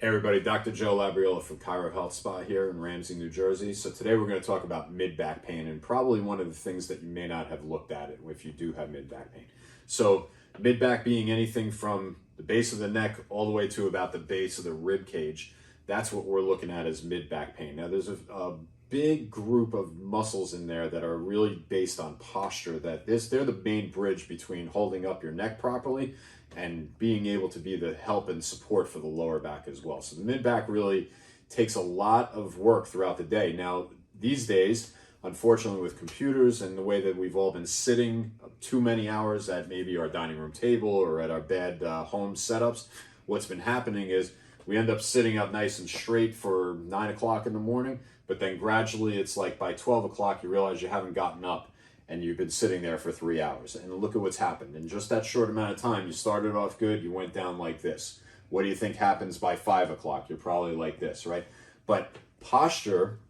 Hey everybody, Dr. 𝒂𝒊𝒏𝒆 from Chiro Health Spa here in Ramsey, New Jersey. So today we're going to talk about mid-back pain, and probably one of the things that you may not have looked at it if you do have mid-back pain. So mid-back being anything from the base of the neck all the way to about the base of the rib cage, that's what we're looking at as mid-back pain. Now there's a big group of muscles in there that are really based on posture, that they're the main bridge between holding up your neck properly and being able to be the help and support for the lower back as well. So the mid-back really takes a lot of work throughout the day. Now, these days, unfortunately with computers and the way that we've all been sitting too many hours at maybe our dining room table or at our bed home setups, what's been happening is we end up sitting up nice and straight for 9 o'clock in the morning, but then gradually it's like by 12 o'clock you realize you haven't gotten up and you've been sitting there for 3 hours. And look at what's happened. In just that short amount of time, you started off good, you went down like this. What do you think happens by 5 o'clock? You're probably like this, right? But posture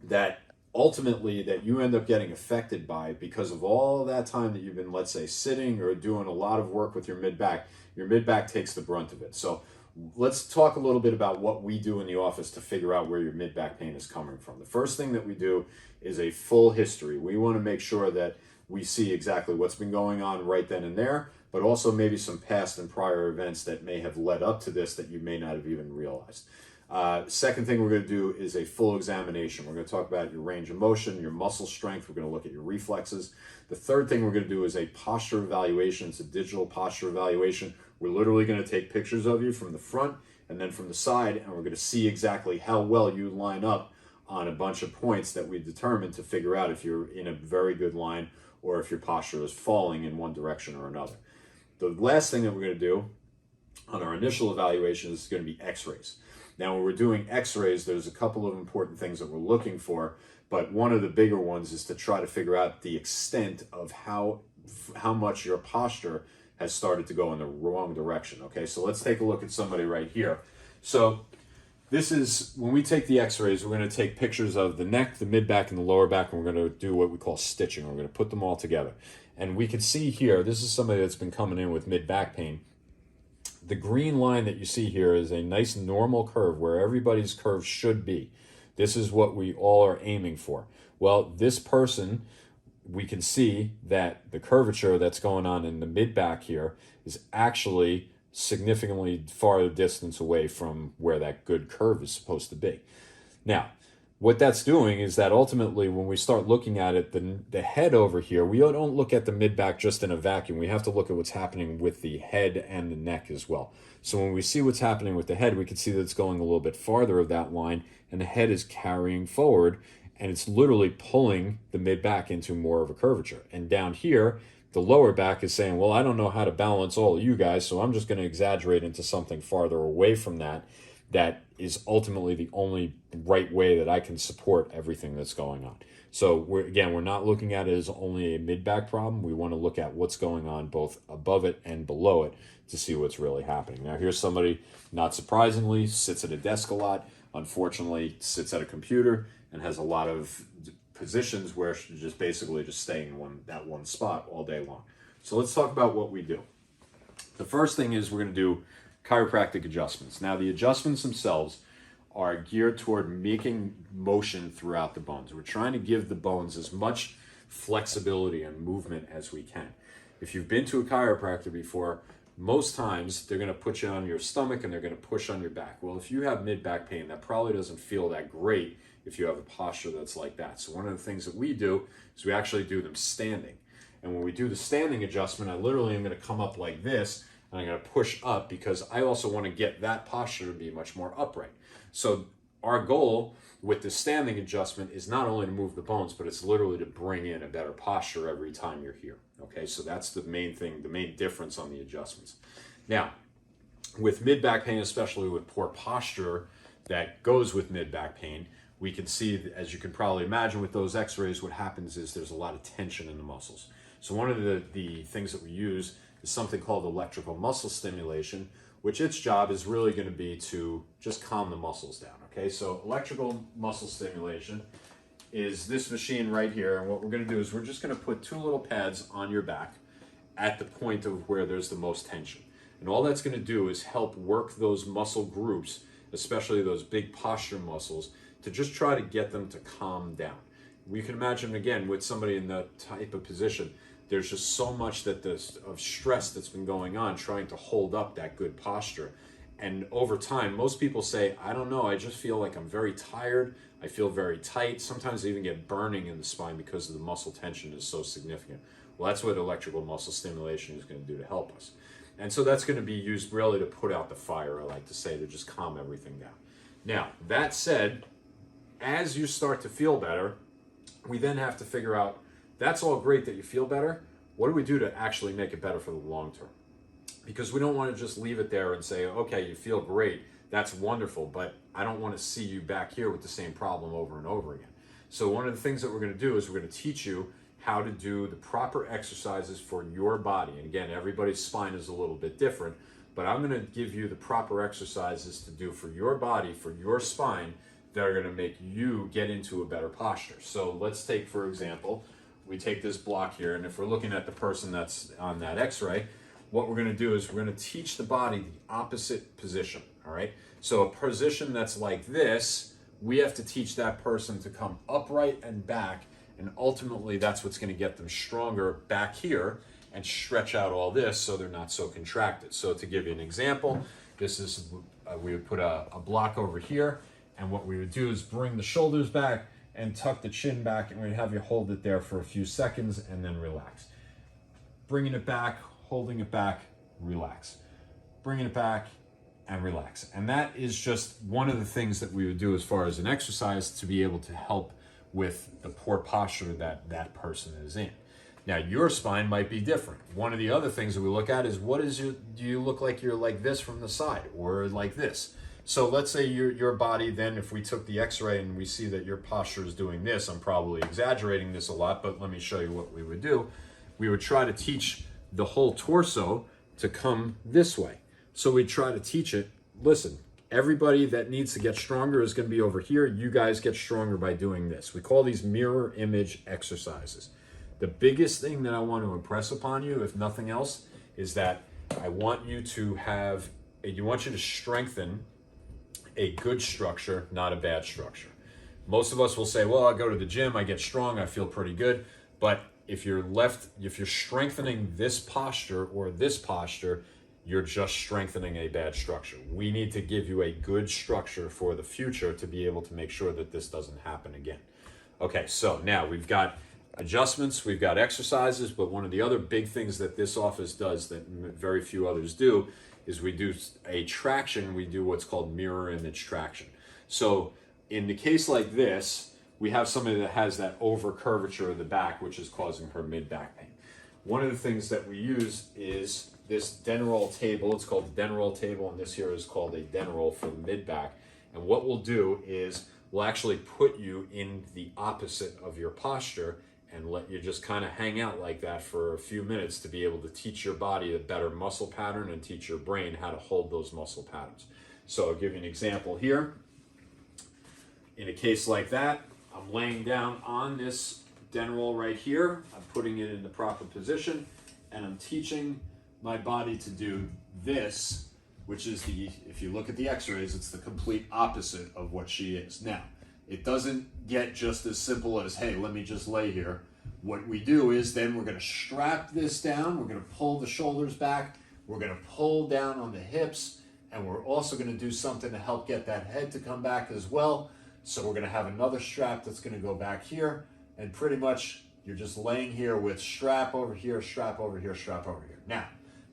that ultimately that you end up getting affected by because of all that time that you've been, let's say, sitting or doing a lot of work with your mid-back takes the brunt of it. So let's talk a little bit about what we do in the office to figure out where your mid-back pain is coming from. The first thing that we do is a full history. We want to make sure that we see exactly what's been going on right then and there, but also maybe some past and prior events that may have led up to this that you may not have even realized. Second thing we're going to do is a full examination. We're going to talk about your range of motion, your muscle strength. We're going to look at your reflexes. The third thing we're going to do is a posture evaluation. It's a digital posture evaluation. We're literally going to take pictures of you from the front and then from the side, and we're going to see exactly how well you line up on a bunch of points that we determined to figure out if you're in a very good line or if your posture is falling in one direction or another. The last thing that we're going to do on our initial evaluation is going to be x-rays. Now, when we're doing x-rays, there's a couple of important things that we're looking for, but one of the bigger ones is to try to figure out the extent of how much your posture has started to go in the wrong direction. Okay, so let's take a look at somebody right here. So this is, when we take the x-rays, we're going to take pictures of the neck, the mid-back, and the lower back, and we're going to do what we call stitching. We're going to put them all together. And we can see here, this is somebody that's been coming in with mid-back pain. The green line that you see here is a nice normal curve where everybody's curve should be. This is what we all are aiming for. Well, this person, we can see that the curvature that's going on in the mid-back here is actually significantly farther distance away from where that good curve is supposed to be. Now, what that's doing is that ultimately when we start looking at it, the head over here, we don't look at the mid-back just in a vacuum. We have to look at what's happening with the head and the neck as well. So when we see what's happening with the head, we can see that it's going a little bit farther of that line, and the head is carrying forward, and it's literally pulling the mid-back into more of a curvature. And down here, the lower back is saying, well, I don't know how to balance all of you guys, so I'm just going to exaggerate into something farther away from that. That is ultimately the only right way that I can support everything that's going on. So we're not looking at it as only a mid-back problem. We want to look at what's going on both above it and below it to see what's really happening. Now here's somebody, not surprisingly, sits at a desk a lot, unfortunately sits at a computer and has a lot of positions where she's just basically just staying in that one spot all day long. So let's talk about what we do. The first thing is we're going to do chiropractic adjustments. Now the adjustments themselves are geared toward making motion throughout the bones. We're trying to give the bones as much flexibility and movement as we can. If you've been to a chiropractor before, most times they're going to put you on your stomach and they're going to push on your back. Well, if you have mid-back pain, that probably doesn't feel that great if you have a posture that's like that. So one of the things that we do is we actually do them standing. And when we do the standing adjustment, I literally am going to come up like this, and I'm going to push up because I also want to get that posture to be much more upright. So our goal with the standing adjustment is not only to move the bones, but it's literally to bring in a better posture every time you're here. Okay, so that's the main thing, the main difference on the adjustments. Now, with mid-back pain, especially with poor posture that goes with mid-back pain, we can see, as you can probably imagine with those x-rays, what happens is there's a lot of tension in the muscles. So one of the things that we use is something called electrical muscle stimulation, which its job is really going to be to just calm the muscles down. Okay, so electrical muscle stimulation is this machine right here, and what we're going to do is we're just going to put two little pads on your back at the point of where there's the most tension. And all that's going to do is help work those muscle groups, especially those big posture muscles, to just try to get them to calm down. We can imagine, again, with somebody in that type of position, there's just so much of stress that's been going on trying to hold up that good posture. And over time, most people say, I don't know, I just feel like I'm very tired. I feel very tight. Sometimes I even get burning in the spine because of the muscle tension is so significant. Well, that's what electrical muscle stimulation is going to do to help us. And so that's going to be used really to put out the fire, I like to say, to just calm everything down. Now, that said, as you start to feel better, we then have to figure out, that's all great that you feel better. What do we do to actually make it better for the long term? Because we don't want to just leave it there and say, okay, you feel great, that's wonderful, but I don't want to see you back here with the same problem over and over again. So one of the things that we're going to do is we're going to teach you how to do the proper exercises for your body. And again, everybody's spine is a little bit different, but I'm going to give you the proper exercises to do for your body, for your spine, that are going to make you get into a better posture. So let's take, for example, we take this block here, and if we're looking at the person that's on that x-ray, what we're going to do is we're going to teach the body the opposite position, all right? So a position that's like this, we have to teach that person to come upright and back, and ultimately that's what's going to get them stronger back here and stretch out all this so they're not so contracted. So to give you an example, this is, we would put a block over here, and what we would do is bring the shoulders back and tuck the chin back, and we'd have you hold it there for a few seconds and then relax. Bringing it back, holding it back, relax. Bringing it back and relax. And that is just one of the things that we would do as far as an exercise to be able to help with the poor posture that that person is in. Now, your spine might be different. One of the other things that we look at is do you look like you're like this from the side or like this? So let's say your body then, if we took the x-ray and we see that your posture is doing this, I'm probably exaggerating this a lot, but let me show you what we would do. We would try to teach the whole torso to come this way. So we try to teach it, listen, everybody that needs to get stronger is going to be over here. You guys get stronger by doing this. We call these mirror image exercises. The biggest thing that I want to impress upon you, if nothing else, is that I want you to strengthen a good structure, not a bad structure. Most of us will say, well, I go to the gym, I get strong, I feel pretty good. But if you're strengthening this posture or this posture, you're just strengthening a bad structure. We need to give you a good structure for the future to be able to make sure that this doesn't happen again. Okay, so now we've got adjustments, we've got exercises, but one of the other big things that this office does that very few others do is we do a traction. We do what's called mirror image traction. So in the case like this, we have somebody that has that over curvature of the back, which is causing her mid-back pain. One of the things that we use is this Denroll table. It's called the Denroll table, and this here is called a Denroll for the mid-back. And what we'll do is we'll actually put you in the opposite of your posture and let you just kind of hang out like that for a few minutes to be able to teach your body a better muscle pattern and teach your brain how to hold those muscle patterns. So I'll give you an example here. In a case like that, I'm laying down on this Denroll right here. I'm putting it in the proper position, and I'm teaching my body to do this, which is if you look at the x-rays, it's the complete opposite of what she is. Now, it doesn't get just as simple as, hey, let me just lay here. What we do is then we're going to strap this down. We're going to pull the shoulders back. We're going to pull down on the hips. And we're also going to do something to help get that head to come back as well. So we're going to have another strap that's going to go back here. And pretty much you're just laying here with strap over here, strap over here, strap over here. Now,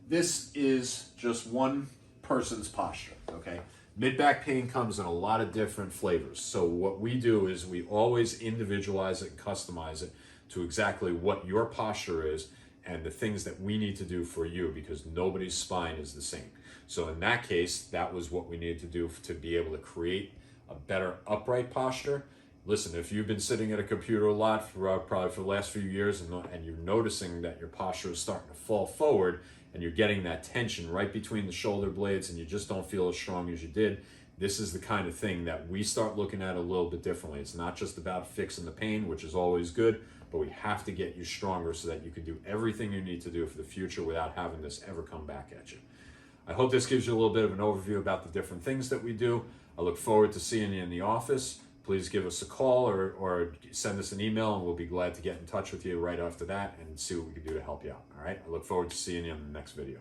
this is just one person's posture, okay? Mid-back pain comes in a lot of different flavors. So what we do is we always individualize it and customize it to exactly what your posture is and the things that we need to do for you, because nobody's spine is the same. So in that case, that was what we needed to do to be able to create a better upright posture. Listen, if you've been sitting at a computer a lot probably for the last few years and you're noticing that your posture is starting to fall forward, and you're getting that tension right between the shoulder blades and you just don't feel as strong as you did, this is the kind of thing that we start looking at a little bit differently. It's not just about fixing the pain, which is always good, but we have to get you stronger so that you can do everything you need to do for the future without having this ever come back at you. I hope this gives you a little bit of an overview about the different things that we do. I look forward to seeing you in the office. Please give us a call or send us an email, and we'll be glad to get in touch with you right after that and see what we can do to help you out. All right. I look forward to seeing you in the next video.